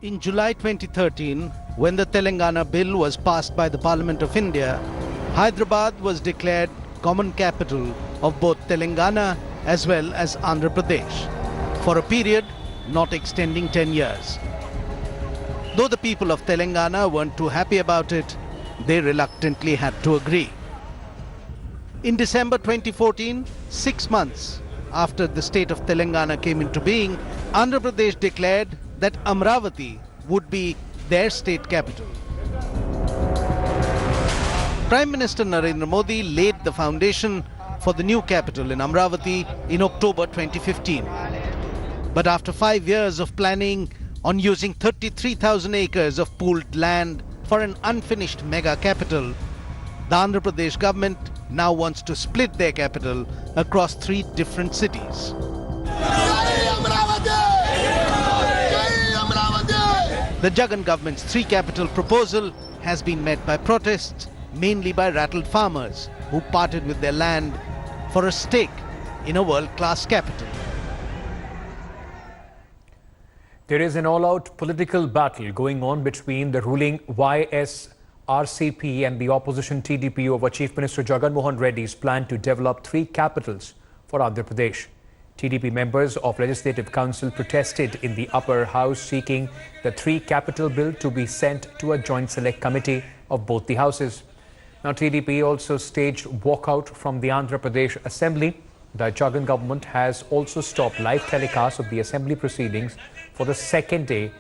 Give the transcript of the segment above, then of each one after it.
In July 2013, when the Telangana bill was passed by the Parliament of India, Hyderabad was declared common capital of both Telangana as well as Andhra Pradesh for a period not extending 10 years. Though the people of Telangana weren't too happy about it, they reluctantly had to agree. In December 2014, 6 months after the state of Telangana came into being, Andhra Pradesh declared that Amaravati would be their state capital. Prime Minister Narendra Modi laid the foundation for the new capital in Amaravati in October 2015. But after 5 years of planning on using 33,000 acres of pooled land for an unfinished mega capital, the Andhra Pradesh government now wants to split their capital across 3 different cities. The Jagan government's 3 capital proposal has been met by protests, mainly by rattled farmers who parted with their land for a stake in a world-class capital. There is an all-out political battle going on between the ruling YSRCP and the opposition TDP over Chief Minister Jagan Reddy's plan to develop 3 capitals for Andhra Pradesh. TDP members of Legislative Council protested in the upper house, seeking the 3 capital bill to be sent to a joint select committee of both the houses. Now, TDP also staged walkout from the Andhra Pradesh Assembly. The Jagan government has also stopped live telecast of the Assembly proceedings for the 2nd day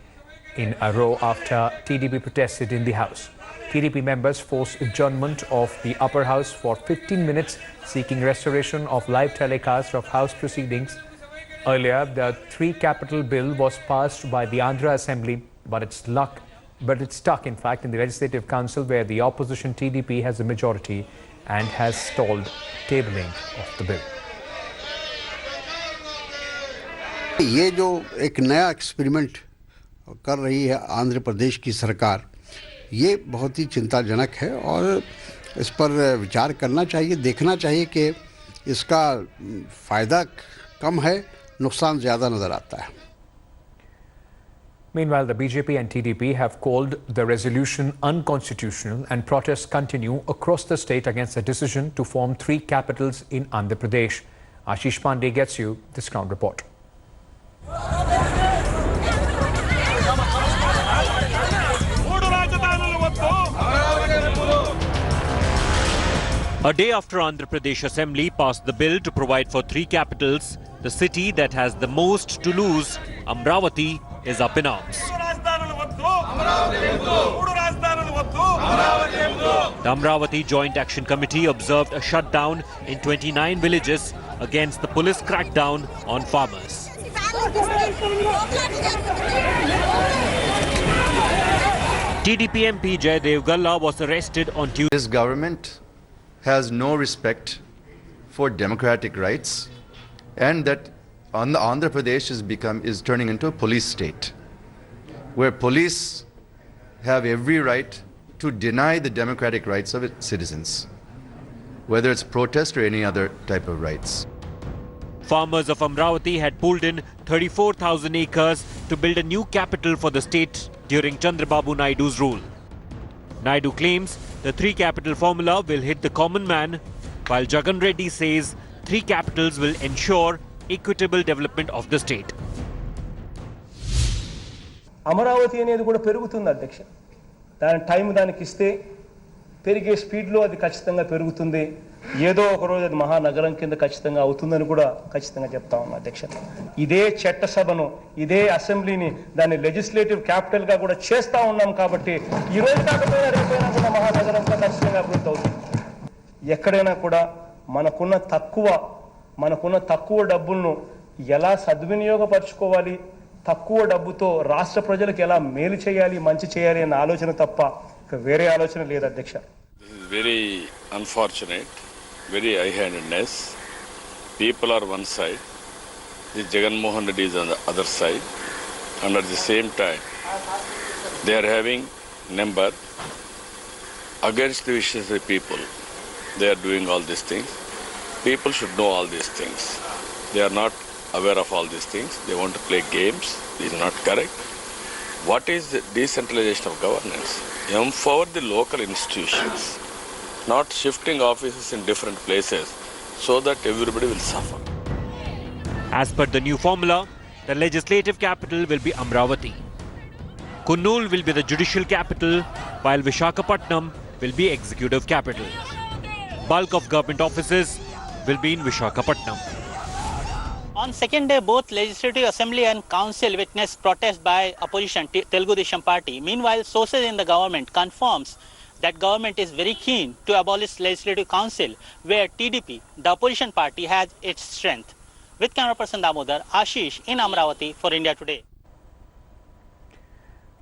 in a row after TDP protested in the House. TDP members forced adjournment of the upper house for 15 minutes, seeking restoration of live telecast of House proceedings. Earlier, the 3 capital bill was passed by the Andhra Assembly, but it's stuck, in fact, in the Legislative Council, where the opposition TDP has a majority and has stalled tabling of the bill. ये जो एक नया experiment कर रही है आंध्र प्रदेश की सरकार, ये बहुत ही चिंताजनक है और इस पर विचार करना चाहिए, देखना चाहिए कि इसका फ़ायदा कम है, नुकसान ज़्यादा नज़र आता है. Meanwhile, the BJP and TDP have called the resolution unconstitutional, and protests continue across the state against the decision to form 3 capitals in Andhra Pradesh. Ashish Pandey gets you this ground report. A day after Andhra Pradesh Assembly passed the bill to provide for 3 capitals, the city that has the most to lose, Amaravati, is up in arms. The Amaravati Joint Action Committee observed a shutdown in 29 villages against the police crackdown on farmers. TDP MP Jaydev Galla was arrested on Tuesday. This government has no respect for democratic rights, and that Andhra Pradesh is turning into a police state, where police have every right to deny the democratic rights of its citizens, whether it's protest or any other type of rights. Farmers of Amaravati had pulled in 34,000 acres to build a new capital for the state during Chandrababu Naidu's rule. Naidu claims the 3 capital formula will hit the common man, while Jagan Reddy says 3 capitals will ensure equitable development of the state. Amaravati అనేది కూడా పెరుగుతుంది అధ్యక్ష. దాని time దానికి ఇస్తే పెరిగే స్పీడ్లో అది ఖచ్చితంగా పెరుగుతుంది. ఏదో ఒక రోజు అది మహానగరం కింద ఖచ్చితంగా అవుతుందని కూడా ఖచ్చితంగా చెప్తా ఉన్నా అధ్యక్ష. ఇదే చట్టసభను, ఇదే అసెంబ్లీని దాన్ని లెజిస్లేటివ్ క్యాపిటల్ గా కూడా చేస్తా ఉన్నాం కాబట్టి ఈ రోజు కాకపోయినా రేపైనా కూడా మహానగరంగా ఖచ్చితంగా అభివృద్ధి అవుతుంది. ఎక్కడైనా కూడా మనకున్న తక్కువ డబ్బులను ఎలా సద్వినియోగపరచుకోవాలి, తక్కువ డబ్బుతో రాష్ట్ర ప్రజలకు ఎలా మేలు చేయాలి, మంచి చేయాలి అన్న ఆలోచన తప్ప వేరే ఆలోచన లేదు అధ్యక్ష. Very unfortunate, very high-handedness. People are one side, the Jagan Mohan Reddy is on the other side, and at the same time they are having number against the wishes of the people. They are doing all these things. People should know all these things. They are not aware of all these things. They want to play games. This is not correct. What is the decentralization of governance? Empower the local institutions, not shifting offices in different places so that everybody will suffer. As per the new formula, the legislative capital will be Amaravati. Kurnool will be the judicial capital, while Visakhapatnam will be executive capital. Bulk of government offices will be in Visakhapatnam. On second day, both Legislative Assembly and Council witnessed protest by opposition Telugu Desam Party. Meanwhile, sources in the government confirms that government is very keen to abolish Legislative Council, where TDP, the opposition party, has its strength. With camera person Damodar, Ashish in Amaravati for India Today.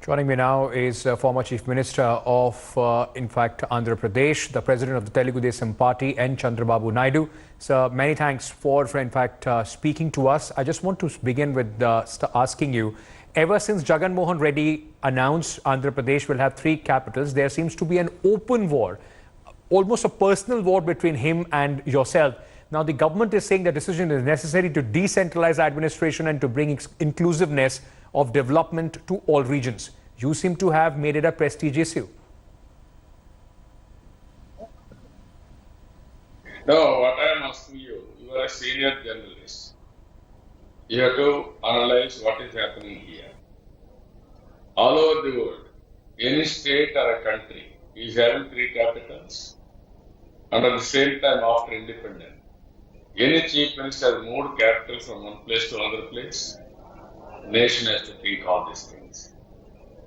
Joining me now is former Chief Minister of, Andhra Pradesh, the President of the Telugu Desam Party, N. Chandrababu Naidu. Sir, many thanks for speaking to us. I just want to begin with asking you, ever since Jagan Mohan Reddy announced Andhra Pradesh will have 3 capitals, there seems to be an open war, almost a personal war between him and yourself. Now, the government is saying the decision is necessary to decentralize administration and to bring inclusiveness of development to all regions. You seem to have made it a prestige issue. No, what I am asking you, you are a senior journalist. You have to analyze what is happening here. All over the world, any state or a country is having 3 capitals, and at the same time after independence, any chief minister has moved capital from one place to another place. Nation has to think all these things.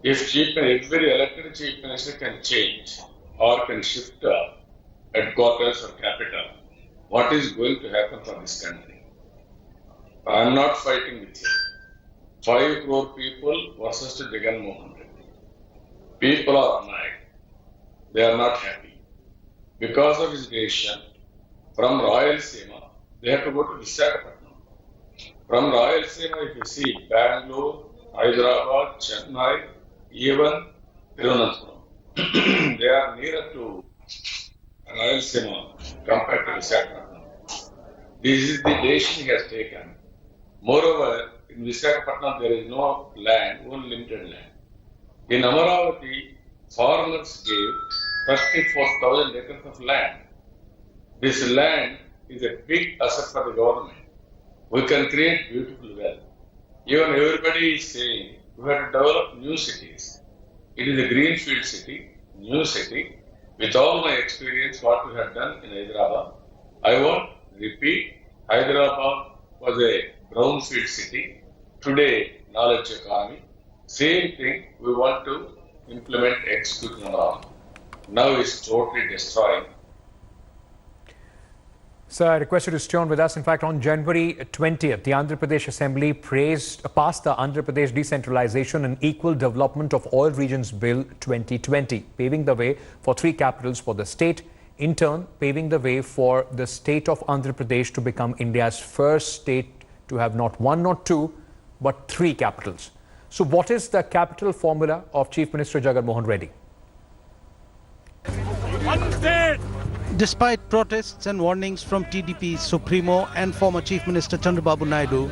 If every elected chief minister can change or can shift headquarters or capital, what is going to happen for this country? I am not fighting with you. 5 crore people versus to Jagan Mohan Reddy. People are annoyed. They are not happy. Because of his decision, from Rayalaseema, they have to go to Visakhapatnam. From Rayalaseema, if you see Bangalore, Hyderabad, Chennai, even Tirunelveli, they are nearer to Rayalaseema compared to Visakhapatnam. This is the decision he has taken. Moreover, in Visakhapatnam there is no land, only limited land. In Amaravati, foreigners gave 34,000 acres of land. This land is a big asset for the government. We can create beautiful wealth. Even everybody is saying we have to develop new cities. It is a greenfield city, new city. With all my experience, what we have done in Hyderabad, I won't repeat. Hyderabad was a brownfield city. Today, knowledge economy. Same thing we want to implement, execute on. Now it's totally destroying. Sir, I request you to stay on with us. In fact, on January 20th, the Andhra Pradesh Assembly passed the Andhra Pradesh Decentralization and Equal Development of All Regions Bill 2020, paving the way for 3 capitals for the state, in turn paving the way for the state of Andhra Pradesh to become India's first state to have not 1, not 2, but 3 capitals. So what is the capital formula of Chief Minister Jagan Mohan Reddy? Despite protests and warnings from TDP Supremo and former Chief Minister Chandrababu Naidu,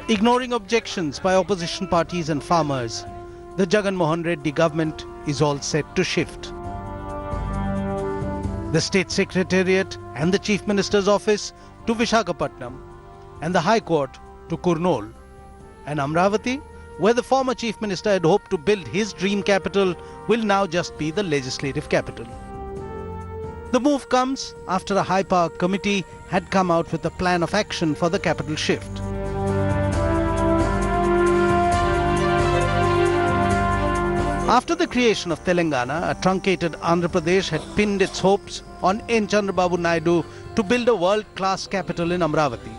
ignoring objections by opposition parties and farmers, the Jagan Mohan Reddy government is all set to shift. The State Secretariat and the Chief Minister's office to Visakhapatnam and the High Court to Kurnool. And Amaravati, where the former Chief Minister had hoped to build his dream capital, will now just be the legislative capital. The move comes after a high-power committee had come out with a plan of action for the capital shift. After the creation of Telangana, a truncated Andhra Pradesh had pinned its hopes on N. Chandrababu Naidu to build a world-class capital in Amaravati.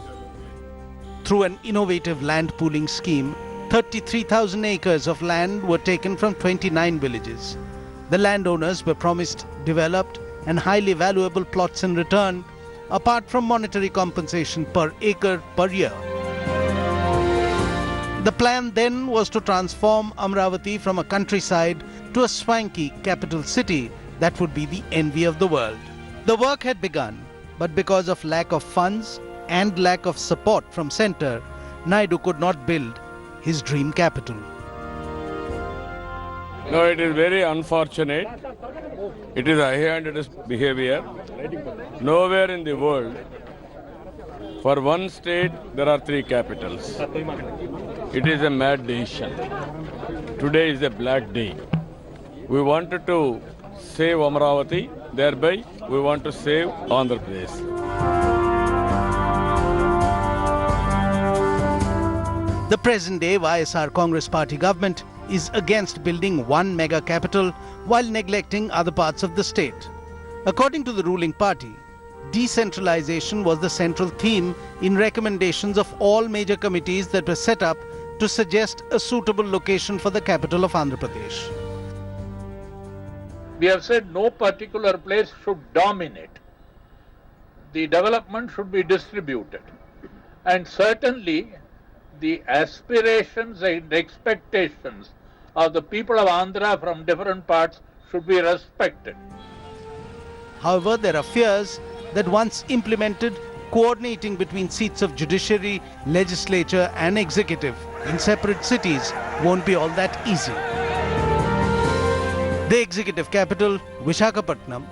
Through an innovative land pooling scheme, 33,000 acres of land were taken from 29 villages. The landowners were promised developed and highly valuable plots in return, apart from monetary compensation per acre per year. The plan then was to transform Amaravati from a countryside to a swanky capital city that would be the envy of the world. The work had begun, but because of lack of funds and lack of support from centre, Naidu could not build his dream capital. No, it is very unfortunate. It is high-handed behavior. Nowhere in the world, for one state, there are three capitals. It is a mad decision. Today is a black day. We wanted to save Amaravati, thereby we want to save Andhra Pradesh. The present-day YSR Congress Party government is against building one mega capital while neglecting other parts of the state. According to the ruling party, decentralization was the central theme in recommendations of all major committees that were set up to suggest a suitable location for the capital of Andhra Pradesh. We have said no particular place should dominate. The development should be distributed. And certainly the aspirations and expectations of the people of Andhra from different parts should be respected. However, there are fears that once implemented, coordinating between seats of judiciary, legislature and executive in separate cities won't be all that easy. The executive capital, Visakhapatnam,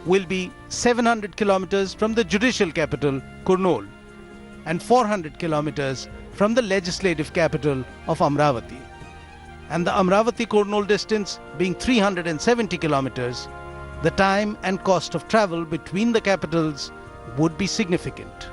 will be 700 kilometers from the judicial capital, Kurnool, and 400 kilometers from the legislative capital of Amaravati. And the Amaravati-Kurnool distance being 370 kilometers, the time and cost of travel between the capitals would be significant.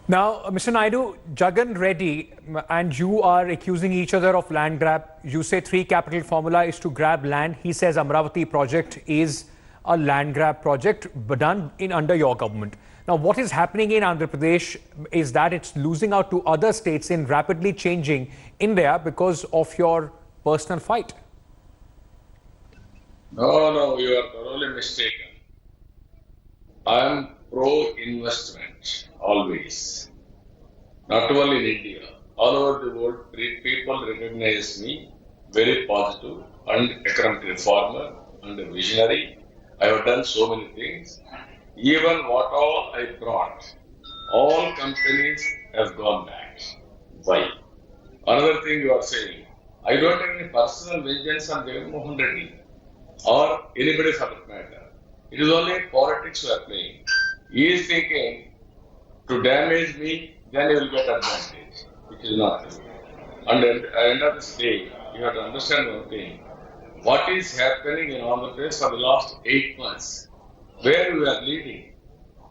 Now, Mr. Naidu, Jagan, Reddy and you are accusing each other of land grab. You say three capital formula is to grab land. He says Amaravati project is a land grab project but done under your government. Now, what is happening in Andhra Pradesh is that it's losing out to other states in rapidly changing India because of your personal fight. No, you are thoroughly mistaken. I am pro-investment, always. Not only in India, all over the world, people recognize me very positive and economic reformer and a visionary. I have done so many things. Even what all I brought, all companies have gone back. Why? Another thing you are saying, I don't have any personal vengeance on Jagan Mohan Reddy or anybody for that matter. It is only politics we are playing. He is thinking to damage me, then he will get advantage, which is not true. And at the end of this day, you have to understand one thing. What is happening in Andhra Pradesh for the last 8 months? Where we are leading?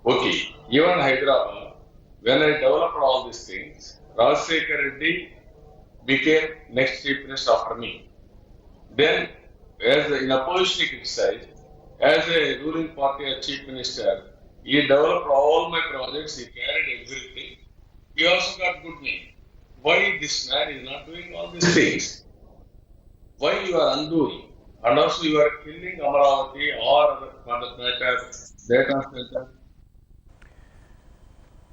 Okay, even Hyderabad, when I developed all these things, Rajshekhar Reddy became next chief minister after me. Then, as in opposition he criticized, as a ruling party as chief minister, he developed all my projects, he carried everything. He also got good name. Why this man is not doing all these things? Why you are undoing? And also you are killing Amaravati or for that matter, data center.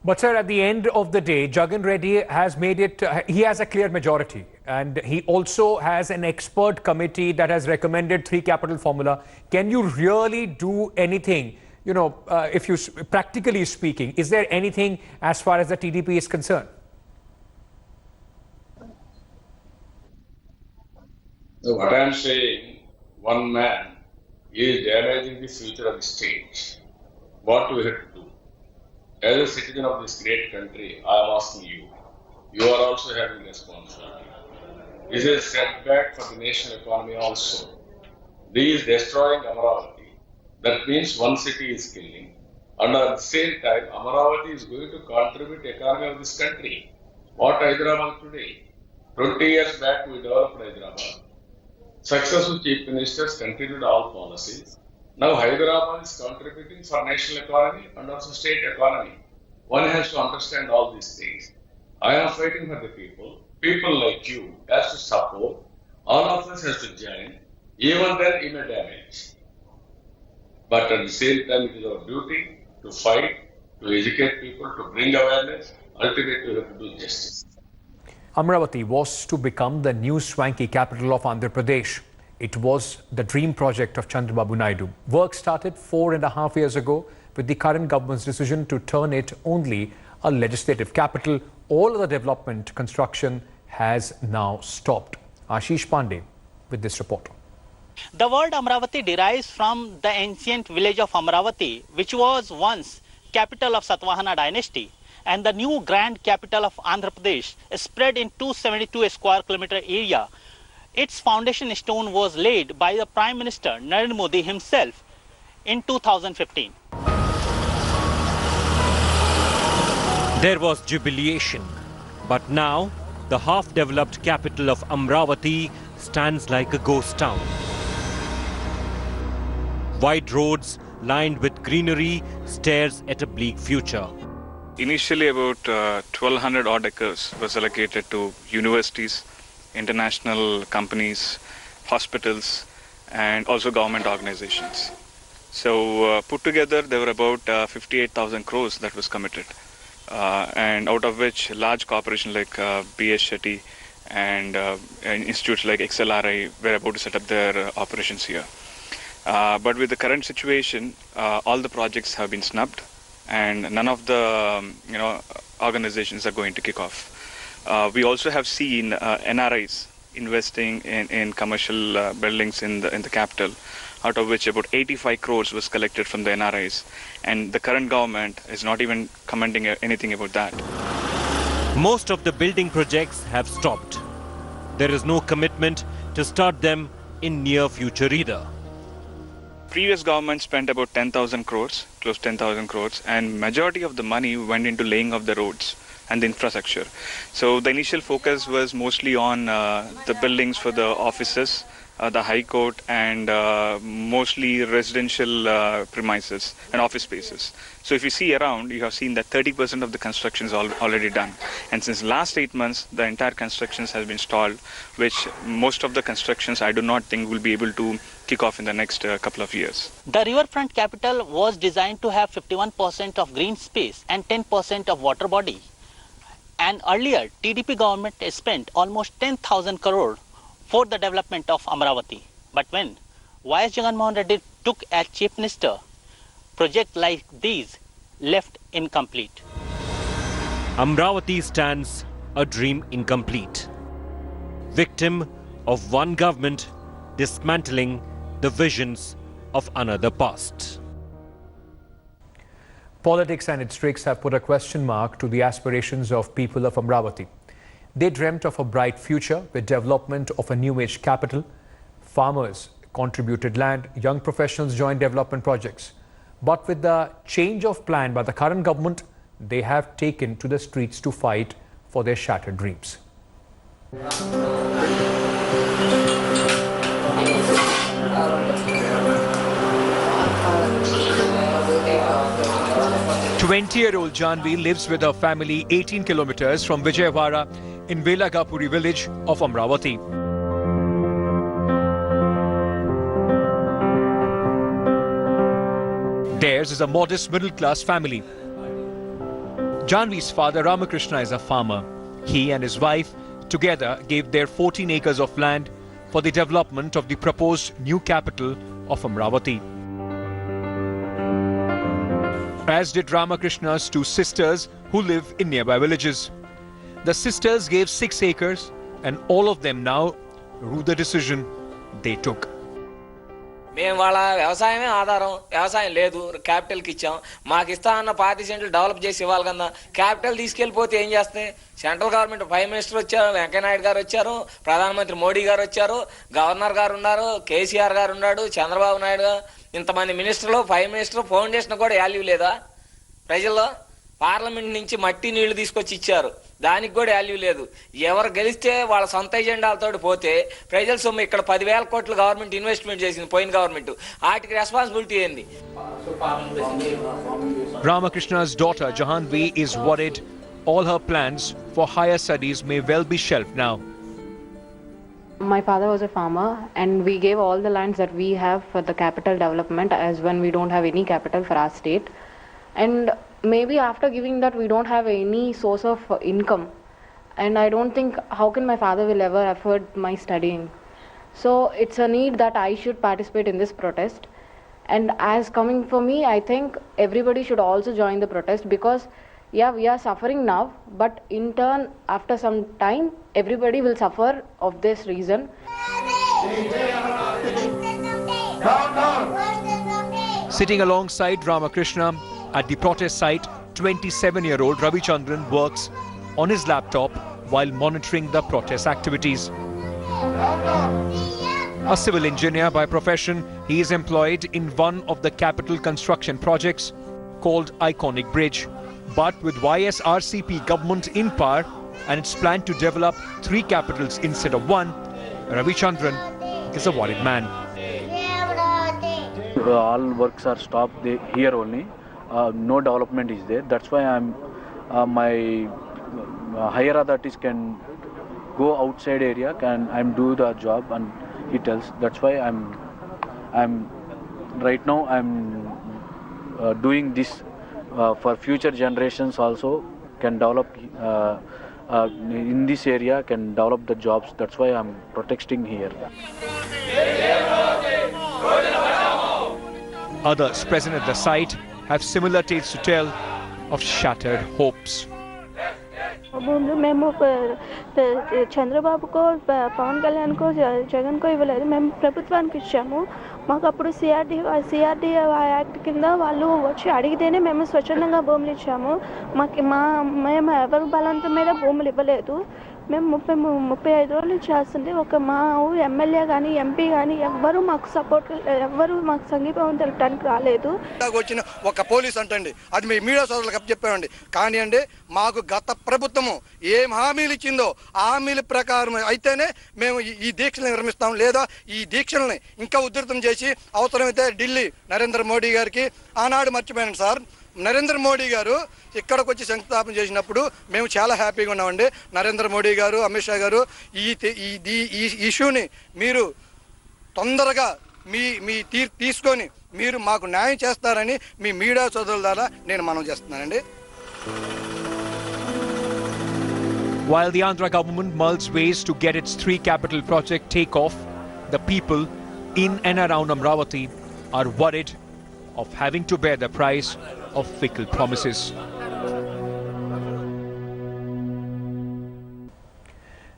But sir, at the end of the day, Jagan Reddy has made it, he has a clear majority and he also has an expert committee that has recommended three capital formula. Can you really do anything? You know, if you, practically speaking, is there anything as far as the TDP is concerned? So what I am saying, one man is damaging the future of the state. What do we have to do? As a citizen of this great country, I am asking you, you are also having responsibility. This is a setback for the national economy also. This is destroying Amaravati. That means one city is killing. And at the same time, Amaravati is going to contribute to the economy of this country. What Hyderabad today? 20 years back we developed Hyderabad. Successful chief ministers continued all policies. Now Hyderabad is contributing for national economy and also state economy. One has to understand all these things. I am fighting for the people. People like you has to support. All of us has to join. Even then it may damage. But at the same time, it is our duty to fight, to educate people, to bring awareness. Ultimately, we have to do justice. Amaravati was to become the new swanky capital of Andhra Pradesh. It was the dream project of Chandrababu Naidu. Work started 4.5 years ago with the current government's decision to turn it only a legislative capital. All of the development construction has now stopped. Ashish Pandey with this report. The word Amaravati derives from the ancient village of Amaravati, which was once capital of Satvahana dynasty, and the new grand capital of Andhra Pradesh is spread in 272 square kilometer area. Its foundation stone was laid by the Prime Minister Narendra Modi himself in 2015. There was jubilation, but now the half-developed capital of Amaravati stands like a ghost town. Wide roads lined with greenery stares at a bleak future. Initially about 1200 odd acres was allocated to universities, international companies, hospitals and also government organizations. So put together there were about 58,000 crores that was committed. And out of which large corporations like B.S. Shetty and institutes like XLRI were about to set up their operations here. But with the current situation, all the projects have been snubbed and none of the organizations are going to kick off. We also have seen NRIs investing in commercial buildings in the capital, out of which about 85 crores was collected from the NRIs, and the current government is not even commenting anything about that. Most of the building projects have stopped. There is no commitment to start them in near future either. Previous government spent about 10,000 crores, close to 10,000 crores, and majority of the money went into laying of the roads and the infrastructure. So the initial focus was mostly on the buildings for the offices, the High Court and mostly residential premises and office spaces. So if you see around, you have seen that 30% of the construction is already done. And since last 8 months, the entire constructions has been stalled, which most of the constructions I do not think will be able to kick off in the next couple of years. The riverfront capital was designed to have 51% of green space and 10% of water body. And earlier, TDP government spent almost 10,000 crore for the development of Amaravati. But when YS Jagan Reddy took as Chief Minister, projects like these left incomplete. Amaravati stands a dream incomplete. Victim of one government dismantling the visions of another past. Politics and its tricks have put a question mark to the aspirations of people of Amaravati. They dreamt of a bright future with development of a new age capital. Farmers contributed land, young professionals joined development projects. But with the change of plan by the current government, they have taken to the streets to fight for their shattered dreams. 20-year-old Janvi lives with her family 18 kilometers from Vijayawada in Velagapuri village of Amaravati. Theirs is a modest middle-class family. Janvi's father Ramakrishna is a farmer. He and his wife together gave their 14 acres of land for the development of the proposed new capital of Amaravati. As did Ramakrishna's two sisters who live in nearby villages. The sisters gave 6 acres and all of them now rue the decision they took. మేము వాళ్ళ వ్యవసాయమే ఆధారం, వ్యవసాయం లేదు, క్యాపిటల్కి ఇచ్చాం. మాకు ఇస్తా అన్న 40 సెంట్లు డెవలప్ చేసి ఇవ్వాలి కన్నా క్యాపిటల్ తీసుకెళ్ళిపోతే ఏం చేస్తాయి? సెంట్రల్ గవర్నమెంట్ ప్రైమ్ మినిస్టర్ వచ్చారు, వెంకయ్యనాయుడు గారు వచ్చారు, ప్రధానమంత్రి మోడీ గారు వచ్చారు, గవర్నర్ గారు ఉన్నారు, కేసీఆర్ గారు ఉన్నాడు, చంద్రబాబు నాయుడు గారు, ఇంతమంది మినిస్టర్లు, ప్రైమ్ మినిస్టర్, ఫౌండేషన్ కూడా వాల్యూ లేదా ప్రజల్లో? పార్లమెంట్ నుంచి మట్టి నీళ్లు తీసుకొచ్చి ఇచ్చారు, దానికి కూడా వాల్యూ లేదు. ఎవరు గెలిస్తే వాళ్ళ సొంత ఎజెండాలతో పోతే ప్రజల సొమ్ము ఇక్కడ 10,000 కోట్లు గవర్నమెంట్ ఇన్వెస్ట్మెంట్ చేసింది పోయిన గవర్నమెంట్, వాటికి రెస్పాన్సిబిలిటీ ఏంది? Ramakrishna's daughter Jahanvi is worried all her plans for higher studies may well be shelved now. My father was a farmer and we gave all the lands that we have for the capital development as when we don't have any capital for our state. And maybe after giving that we don't have any source of income. And I don't think how can my father will ever afford my studying. So it's a need that I should participate in this protest. And as coming for me, I think everybody should also join the protest because yeah, we are suffering now, but in turn, after some time, everybody will suffer of this reason. Sitting alongside Ramakrishna at the protest site, 27-year-old Ravichandran works on his laptop while monitoring the protest activities. A civil engineer by profession, he is employed in one of the capital construction projects called Iconic Bridge. But with YSRCP government in power and its plan to develop 3 capitals instead of 1, Ravichandran is a worried man. All works are stopped here only. No development is there. That's why my higher authorities can go outside area, I'm do the job, and he tells. That's why I'm right now doing this for future generations also can develop in this area, can develop the jobs. That's why I'm protesting here. Others present at the site have similar tales to tell of shattered hopes. మేము చంద్రబాబుకో పవన్ కళ్యాణ్కో జగన్కో ఇవ్వలేదు, మేము ప్రభుత్వానికి ఇచ్చాము. మాకు అప్పుడు CRD act కింద వాళ్ళు వచ్చి అడిగితేనే మేము స్వచ్ఛందంగా భూములు ఇచ్చాము. మేము ఎవరి బలవంతం మీద భూములు ఇవ్వలేదు. మేము 35 రోజులు చేస్తుంటే మా ఊరు ఎమ్మెల్యే కానీ ఎంపీ కానీ ఎవ్వరూ మాకు సపోర్ట్, ఎవ్వరూ మాకు సంఘీభావం తెలపడానికి రాలేదు. వచ్చిన ఒక పోలీస్ అంటండి, అది మీ మీడియా సోదరులకు చెప్పామండి. కానీ అండి మాకు గత ప్రభుత్వము ఏం హామీలు ఇచ్చిందో ఆ హామీల ప్రకారం అయితేనే మేము ఈ దీక్షలను నిర్మిస్తాం, లేదా ఈ దీక్షల్ని ఇంకా ఉధృతం చేసి అవసరమైతే ఢిల్లీ నరేంద్ర మోడీ గారికి ఆనాడు మర్చిపోయాను సార్. నరేంద్ర మోడీ గారు ఇక్కడికి వచ్చి శంకుస్థాపన చేసినప్పుడు మేము చాలా హ్యాపీగా ఉన్నామండి. నరేంద్ర మోడీ గారు, అమిత్ షా గారు ఈ ఇష్యూని మీరు తొందరగా మీ తీసుకొని మీరు మాకు న్యాయం చేస్తారని మీ మీడియా సోదరుల ద్వారా నేను మనవి చేస్తున్నానండి. While the Andhra government mulls ways to get its 3 capital project take off, the people in and around Amaravati are worried of having to bear the price of fickle promises.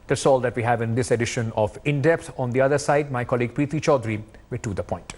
That's all that we have in this edition of In Depth. On the other side, my colleague Preeti Chaudhary will to the point.